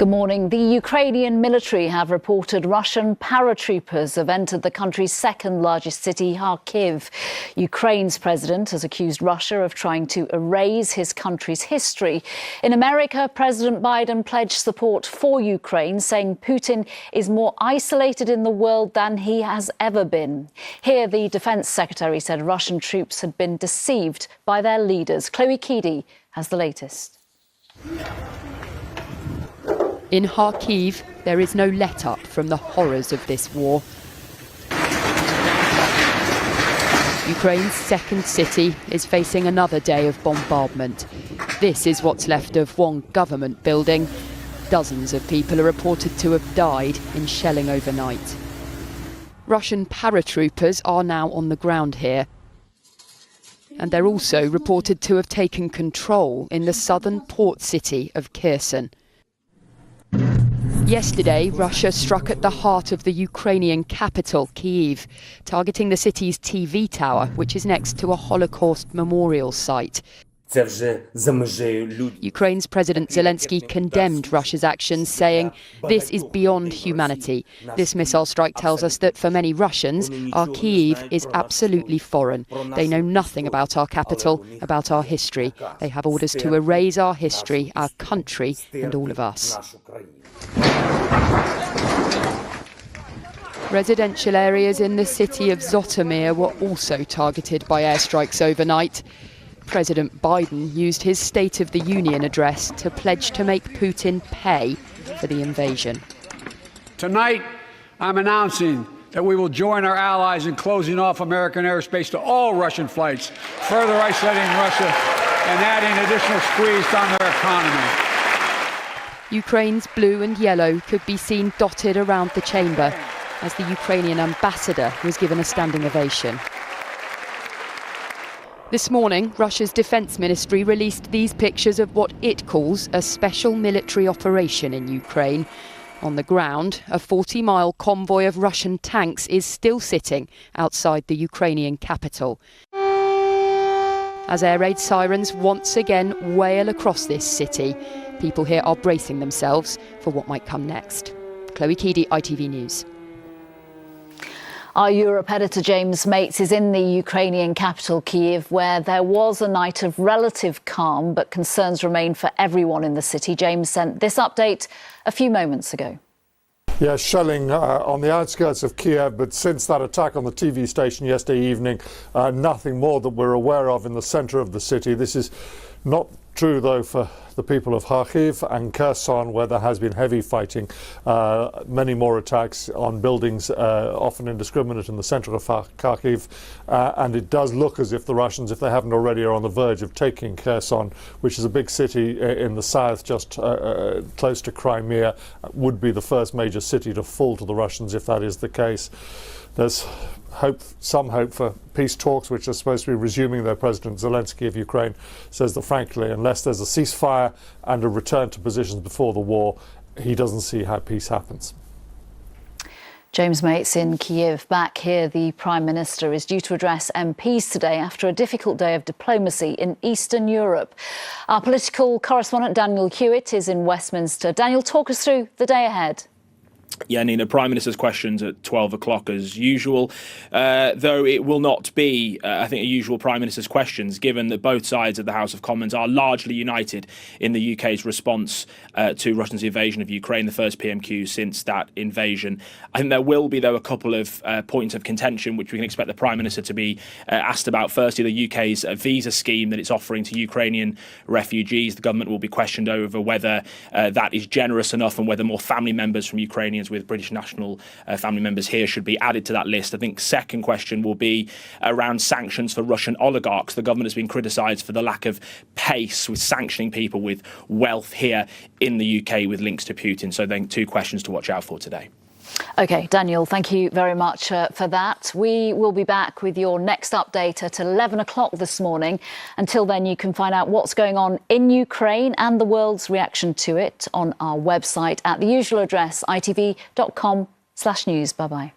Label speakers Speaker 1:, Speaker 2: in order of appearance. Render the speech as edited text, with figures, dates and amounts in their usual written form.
Speaker 1: Good morning. The Ukrainian military have reported Russian paratroopers have entered the country's second largest city, Kharkiv. Ukraine's president has accused Russia of trying to erase his country's history. In America, President Biden pledged support for Ukraine, saying Putin is more isolated in the world than he has ever been. Here, the defense secretary said Russian troops had been deceived by their leaders. Chloe Keedy has the latest.
Speaker 2: In Kharkiv, there is no let-up from the horrors of this war. Ukraine's second city is facing another day of bombardment. This is what's left of one government building. Dozens of people are reported to have died in shelling overnight. Russian paratroopers are now on the ground here. And they're also reported to have taken control in the southern port city of Kherson. Yesterday, Russia struck at the heart of the Ukrainian capital, Kyiv, targeting the city's TV tower, which is next to a Holocaust memorial site. Ukraine's President Zelensky condemned Russia's actions, saying, "This is beyond humanity. This missile strike tells us that for many Russians, our Kyiv is absolutely foreign. They know nothing about our capital, about our history. They have orders to erase our history, our country, and all of us." Residential areas in the city of Zhytomyr were also targeted by airstrikes overnight. President Biden used his State of the Union address to pledge to make Putin pay for the invasion.
Speaker 3: Tonight, I'm announcing that we will join our allies in closing off American airspace to all Russian flights, further isolating Russia and adding additional squeeze on their economy.
Speaker 2: Ukraine's blue and yellow could be seen dotted around the chamber as the Ukrainian ambassador was given a standing ovation. This morning, Russia's defense ministry released these pictures of what it calls a special military operation in Ukraine. On the ground, a 40-mile convoy of Russian tanks is still sitting outside the Ukrainian capital. As air raid sirens once again wail across this city, people here are bracing themselves for what might come next. Chloe Keedy, ITV News.
Speaker 1: Our Europe editor James Mates is in the Ukrainian capital, Kyiv, where there was a night of relative calm, but concerns remain for everyone in the city. James sent this update a few moments ago.
Speaker 4: Yes, shelling on the outskirts of Kiev, but since that attack on the TV station yesterday evening, nothing more that we're aware of in the centre of the city. This is not true, though, for the people of Kharkiv and Kherson, where there has been heavy fighting. Many more attacks on buildings, often indiscriminate, in the centre of Kharkiv. And it does look as if the Russians, if they haven't already, are on the verge of taking Kherson, which is a big city in the south, just close to Crimea, would be the first major city to fall to the Russians if that is the case. There's some hope for peace talks, which are supposed to be resuming, though President Zelensky of Ukraine says that, frankly, unless there's a ceasefire and a return to positions before the war, he doesn't see how peace happens.
Speaker 1: James Mates in Kyiv. Back here, the Prime Minister is due to address MPs today after a difficult day of diplomacy in Eastern Europe. Our political correspondent Daniel Hewitt is in Westminster. Daniel, talk us through the day ahead.
Speaker 5: Yeah, Nina, Prime Minister's questions at 12 o'clock as usual, though it will not be, I think, a usual Prime Minister's questions, given that both sides of the House of Commons are largely united in the UK's response to Russia's invasion of Ukraine, the first PMQ since that invasion. I think there will be, though, a couple of points of contention which we can expect the Prime Minister to be asked about. Firstly, the UK's visa scheme that it's offering to Ukrainian refugees. The government will be questioned over whether that is generous enough and whether more family members from Ukrainians with British national family members here should be added to that list. I think second question will be around sanctions for Russian oligarchs. The government has been criticised for the lack of pace with sanctioning people with wealth here in the UK with links to Putin. So then two questions to watch out for today.
Speaker 1: OK, Daniel, thank you very much for that. We will be back with your next update at 11 o'clock this morning. Until then, you can find out what's going on in Ukraine and the world's reaction to it on our website at the usual address, itv.com/news. Bye-bye.